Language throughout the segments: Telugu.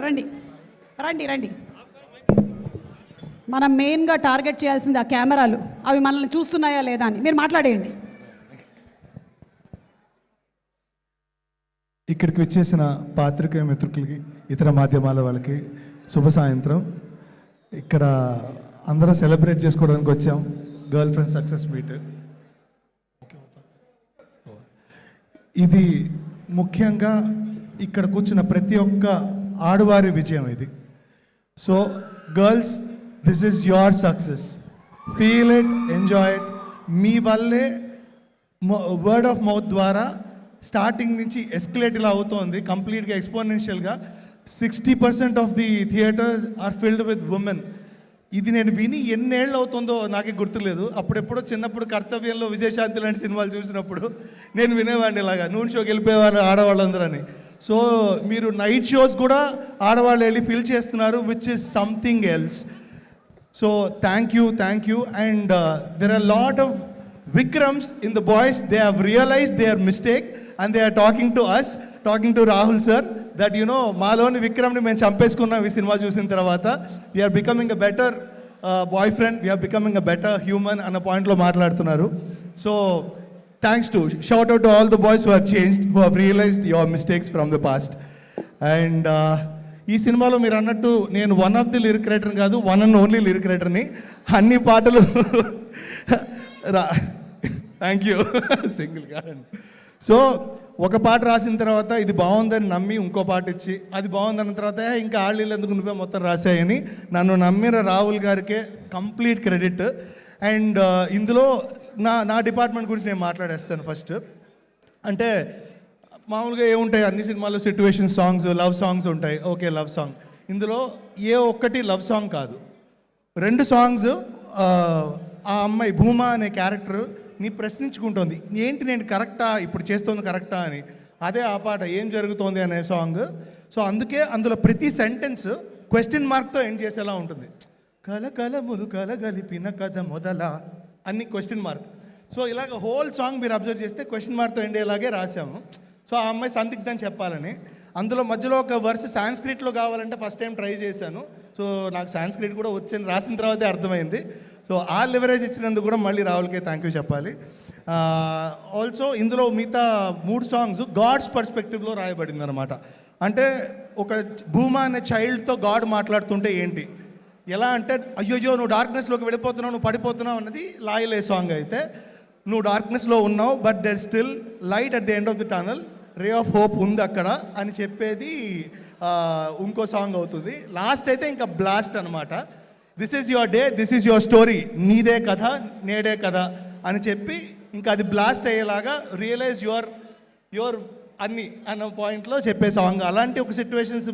రండి రండి రండి. మనం మెయిన్గా టార్గెట్ చేయాల్సింది ఆ కెమెరాలు, అవి మనల్ని చూస్తున్నాయా లేదా అని. మీరు మాట్లాడేయండి. ఇక్కడికి వచ్చేసిన పాత్రికేయ మిత్రులకి, ఇతర మాధ్యమాల వాళ్ళకి శుభ సాయంత్రం. ఇక్కడ అందరం సెలబ్రేట్ చేసుకోవడానికి వచ్చాం గర్ల్ ఫ్రెండ్ సక్సెస్ మీట్. ఇది ముఖ్యంగా ఇక్కడ కూర్చున్న ప్రతి ఒక్క ఆడవారి విజయం ఇది. So girls, this is your success. Feel it, enjoy it. మీ వల్లే వర్డ్ ఆఫ్ మౌత్ ద్వారా స్టార్టింగ్ నుంచి ఎస్కలేట్ ఇలా అవుతోంది కంప్లీట్గా ఎక్స్పోనెన్షియల్గా. 60% of the theatres are filled with women. ఇది నేను విని ఎన్నేళ్ళు అవుతుందో నాకే గుర్తులేదు. అప్పుడెప్పుడో చిన్నప్పుడు కర్తవ్యంలో విజయశాంతి లాంటి సినిమాలు చూసినప్పుడు నేను వినేవాడిని ఇలాగా, నూనె షోకి వెళ్ళిపోయేవారు ఆడవాళ్ళందరూ అని. సో మీరు నైట్ షోస్ కూడా ఆడవాళ్ళు వెళ్ళి ఫిల్ చేస్తున్నారు, which is something else. So thank you. And there are lot of Vikrams in the boys. They have realized their mistake and they are talking to us, talking to Rahul sir, that you know maloni Vikram ni men champeskunnam ee cinema chusin tarvata. We are becoming a better boyfriend, we are becoming a better human ana point lo maatladutunnaru. So thanks to, shout out to all the boys who have changed, who have realized your mistakes from the past. And ఈ సినిమాలో మీరు అన్నట్టు నేను one of the lyric writer కాదు, వన్ అండ్ ఓన్లీ లిరిక్ రైటర్ని. అన్ని పాటలు థ్యాంక్ యూ సింగిల్ కాదండి. సో ఒక పాట రాసిన తర్వాత ఇది బాగుందని నమ్మి ఇంకో పాట ఇచ్చి అది బాగుందన్న తర్వాత ఇంకా ఆళ్ళు ఎందుకు నువ్వే మొత్తం రాశాయని నన్ను నమ్మిన రాహుల్ గారికే కంప్లీట్ క్రెడిట్. అండ్ ఇందులో నా డిపార్ట్మెంట్ గురించి నేను మాట్లాడేస్తాను ఫస్ట్. అంటే మామూలుగా ఏముంటాయి అన్ని సినిమాల్లో సిట్యువేషన్ సాంగ్స్, లవ్ సాంగ్స్ ఉంటాయి. Okay, love song. ఇందులో ఏ ఒక్కటి లవ్ సాంగ్ కాదు. 2 సాంగ్స్ ఆ అమ్మాయి భూమా అనే క్యారెక్టర్ నీ ప్రశ్నించుకుంటోంది, ఏంటి నేను కరెక్టా, ఇప్పుడు చేస్తోంది కరెక్టా అని. అదే ఆ పాట ఏం జరుగుతోంది అనే సాంగ్. సో అందుకే అందులో ప్రతి సెంటెన్స్ క్వశ్చన్ మార్క్తో ఎండ్ చేసేలా ఉంటుంది. కలకలములు కలగలిపిన కథ మొదల అన్ని క్వశ్చన్ మార్క్. సో ఇలాగ హోల్ సాంగ్ మీరు అబ్జర్వ్ చేస్తే క్వశ్చన్ మార్క్తో ఎండ్ అయ్యేలాగే రాసాము. సో ఆ అమ్మాయి సందిగ్ధం చెప్పాలని. అందులో మధ్యలో ఒక వర్స్ సాంస్క్రిట్లో కావాలంటే ఫస్ట్ టైం ట్రై చేశాను. సో నాకు సాంస్క్రిట్ కూడా వచ్చని రాసిన తర్వాతే అర్థమైంది. సో ఆ లివరేజ్ ఇచ్చినందుకు కూడా మళ్ళీ రాహుల్కే థ్యాంక్ యూ చెప్పాలి. ఆల్సో ఇందులో మిగతా 3 సాంగ్స్ గాడ్స్ పర్స్పెక్టివ్లో రాయబడింది అనమాట. అంటే ఒక భూమా అనే చైల్డ్తో గాడ్ మాట్లాడుతుంటే ఏంటి, ఎలా అంటే అయ్యోయ్యో నువ్వు డార్క్నెస్లోకి వెళ్ళిపోతున్నావు, నువ్వు పడిపోతున్నావు అన్నది లాయలే సాంగ్. అయితే నువ్వు డార్క్నెస్లో ఉన్నావు, but there still light at the end of the tunnel, ray of hope ఉంది అక్కడ అని చెప్పేది ఇంకో సాంగ్ అవుతుంది. లాస్ట్ అయితే ఇంకా బ్లాస్ట్ అనమాట. This is your day, this is your story, నీదే కథ నేడే కథ అని చెప్పి ఇంకా అది బ్లాస్ట్ అయ్యేలాగా రియలైజ్ యువర్ అన్ని అన్న పాయింట్లో చెప్పే సాంగ్. అలాంటి ఒక సిచ్యువేషన్స్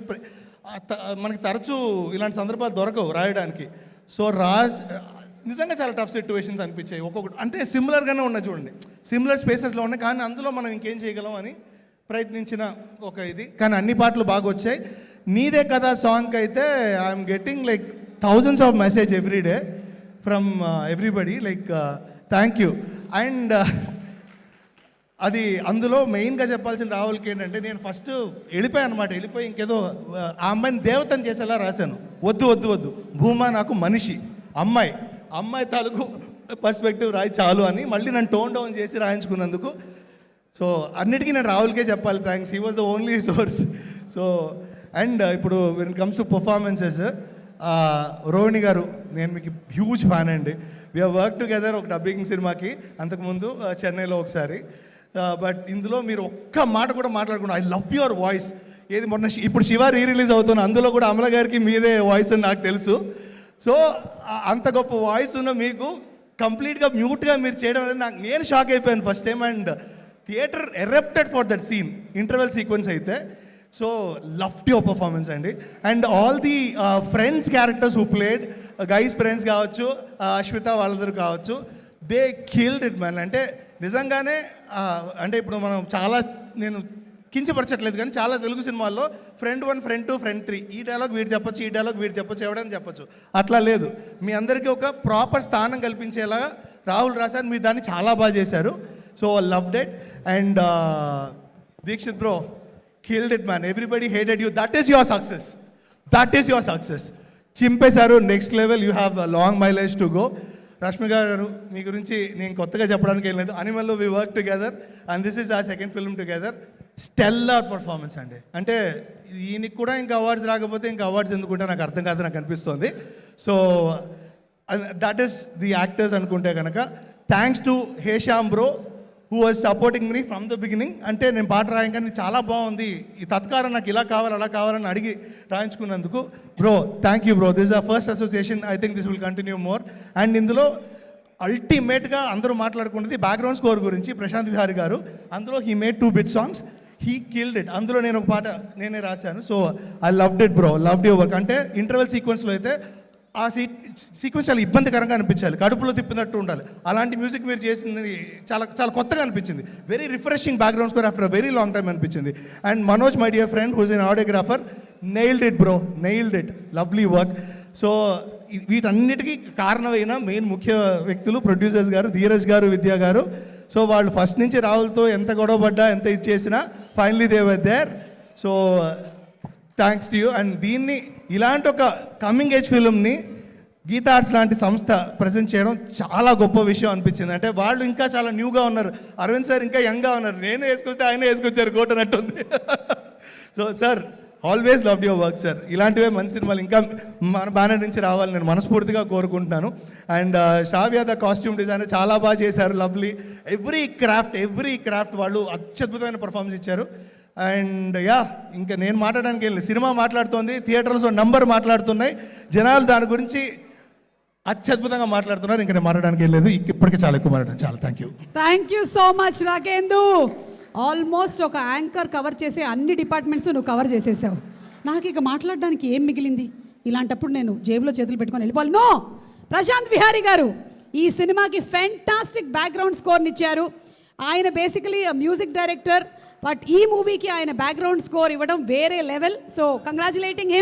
మనకి తరచూ ఇలాంటి సందర్భాలు దొరకవు రాయడానికి. సో నిజంగా చాలా టఫ్ సిచ్యువేషన్స్ అనిపించాయి ఒక్కొక్కటి. అంటే సిమిలర్గానే ఉన్నాయి చూడండి, సిమిలర్ స్పేసెస్లో ఉన్నాయి, కానీ అందులో మనం ఇంకేం చేయగలం అని ప్రయత్నించిన ఒక ఇది. కానీ అన్ని పాటలు బాగా వచ్చాయి. నీదే కదా సాంగ్కి అయితే I'm getting like thousands of message every day from everybody, like thank you. And అది అందులో మెయిన్గా చెప్పాల్సిన రాహుల్కి ఏంటంటే, నేను ఫస్ట్ వెళ్ళిపోయాను అనమాట. వెళ్ళిపోయి ఇంకేదో ఆ అమ్మాయిని దేవతని చేసేలా రాశాను. వద్దు భూమా నాకు మనిషి, అమ్మాయి తాలూకు పర్స్పెక్టివ్ రాయి చాలు అని మళ్ళీ నన్ను టోన్ డౌన్ చేసి రాయించుకున్నందుకు. సో అన్నిటికీ నేను రాహుల్కే చెప్పాలి thanks. He was the only source. So and ఇప్పుడు when it comes to performances, Rohini గారు నేను మీకు హ్యూజ్ ఫ్యాన్ అండి. వీ హ్యావ్ వర్క్ టుగెదర్ ఒక డబ్బింగ్ సినిమాకి అంతకుముందు చెన్నైలో ఒకసారి. బట్ ఇందులో మీరు ఒక్క మాట కూడా మాట్లాడకుండా ఐ లవ్ యువర్ వాయిస్. ఏది మొన్న ఇప్పుడు శివ రిలీజ్ అవుతున్నా, అందులో కూడా అమల గారికి మీదే వాయిస్ అని నాకు తెలుసు. సో అంత గొప్ప వాయిస్ ఉన్న మీకు కంప్లీట్గా మ్యూట్గా మీరు చేయడం అనేది నేను షాక్ అయిపోయాను first time. And theatre erupted for that scene, interval sequence అయితే. సో లవ్డ్ యువర్ పర్ఫార్మెన్స్ అండి. And all the friends characters who played, guys friends కావచ్చు, అశ్విత వాళ్ళందరూ కావచ్చు, దే కిల్డ్ ఇట్ మ్యాన్. అంటే నిజంగానే అంటే ఇప్పుడు మనం చాలా, నేను కించపరచట్లేదు కానీ చాలా తెలుగు సినిమాల్లో ఫ్రెండ్ 1, ఫ్రెండ్ 2, ఫ్రెండ్ 3, ఈ డైలాగ్ వీడు చెప్పొచ్చు, ఈ డైలాగ్ వీడు చెప్పొచ్చు, ఎవడని చెప్పొచ్చు. అట్లా లేదు, మీ అందరికీ ఒక ప్రాపర్ స్థానం కల్పించేలా రాహుల్ రాశారు. మీరు దాన్ని చాలా బాగా చేశారు. So loved it. And Dikshit bro killed it man, everybody hated you, that is your success. That is your success. చింపేశారు, next level, you have long mileage to go. Rashmika గారు, మీ గురించి నేను కొత్తగా చెప్పడానికి ఏం లేదు. అనిమల్లో we work together and this is a second film together. Stellar performance అండి. అంటే ఈయనకి కూడా ఇంకా అవార్డ్స్ రాకపోతే ఇంకా అవార్డ్స్ ఎందుకుంటే నాకు అర్థం కాదు, నాకు అనిపిస్తుంది. So that is the actors అనుకుంటే కనుక thanks to Hesham bro who was supporting me from the beginning. అంటే నేను పాట రాయంగానే చాలా బాగుంది, ఈ తత్కారం నాకు ఇలా కావాలి అలా కావాలని అడిగి రాయించుకున్నందుకు bro thank you bro. This is a first association, I think this will continue more. And ఇందులో అల్టిమేట్గా అందరూ మాట్లాడుకున్నది బ్యాక్గ్రౌండ్ స్కోర్ గురించి. ప్రశాంత్ విహారీ గారు అందులో he made 2 bit songs, he killed it. అందులో నేను ఒక పాట నేనే రాశాను. So I loved it bro, loved your work. అంటే ఇంటర్వెల్ సీక్వెన్స్లో అయితే ఆ సీక్వెన్స్ చాలా ఇబ్బందికరంగా అనిపించాలి, కడుపులో తిప్పినట్టు ఉండాలి. అలాంటి మ్యూజిక్ మీరు చేసింది చాలా చాలా కొత్తగా అనిపించింది. Very refreshing background score after very long time అనిపించింది. And Manoj, my dear friend whose an audiographer, nailed it bro, nailed it, lovely work. So వీటన్నిటికీ కారణమైన మెయిన్ ముఖ్య వ్యక్తులు ప్రొడ్యూసర్స్ గారు, ధీరజ్ గారు, విద్యా గారు. సో వాళ్ళు ఫస్ట్ నుంచి రాహుల్తో ఎంత గొడవపడ్డా, ఎంత ఇచ్చేసినా finally they were there. So thanks to you. And దీన్ని ఇలాంటి ఒక కమింగ్ ఏజ్ ఫిల్మ్ని గీతా ఆర్ట్స్ లాంటి సంస్థ ప్రజెంట్ చేయడం చాలా గొప్ప విషయం అనిపించింది. అంటే వాళ్ళు ఇంకా చాలా న్యూగా ఉన్నారు, అరవింద్ సార్ ఇంకా యంగ్గా ఉన్నారు. నేను వేసుకొస్తే ఆయన వేసుకొచ్చారు కోటనట్టుంది. So sir always loved your work sir. ఇలాంటివే మంచి సినిమాలు ఇంకా మన బ్యానర్ నుంచి రావాలని నేను మనస్ఫూర్తిగా కోరుకుంటున్నాను. అండ్ షావ్యా ద కాస్ట్యూమ్ డిజైనర్ చాలా బాగా చేశారు, లవ్లీ. ఎవ్రీ క్రాఫ్ట్ వాళ్ళు అత్యద్భుతమైన పర్ఫార్మెన్స్ ఇచ్చారు. అండ్ యా, ఇంకా నేను మాట్లాడడానికి వెళ్ళి సినిమా మాట్లాడుతోంది, థియేటర్స్లో నంబర్ మాట్లాడుతున్నాయి, జనాలు దాని గురించి అత్యద్భుతంగా మాట్లాడుతున్నారు. ఇంకా నేను మాట్లాడడానికి వెళ్ళలేదు, ఇప్పటికే చాలా ఎక్కువ మాట్లాడాను. చాలా thank you so much Rakendu. Almost ఒక యాంకర్ కవర్ చేసే అన్ని డిపార్ట్మెంట్స్ నువ్వు కవర్ చేసేసావు. నాకు ఇక మాట్లాడడానికి ఏం మిగిలింది? ఇలాంటప్పుడు నేను జేబులో చేతులు పెట్టుకొని వెళ్ళిపోవాలి. నో, ప్రశాంత్ విహారీ గారు ఈ సినిమాకి ఫెంటాస్టిక్ బ్యాక్గ్రౌండ్ స్కోర్ని ఇచ్చారు. ఆయన బేసికలీ మ్యూజిక్ డైరెక్టర్, బట్ ఈ మూవీకి ఆయన బ్యాక్గ్రౌండ్ స్కోర్ ఇవ్వడం వేరే లెవెల్. So congratulating him.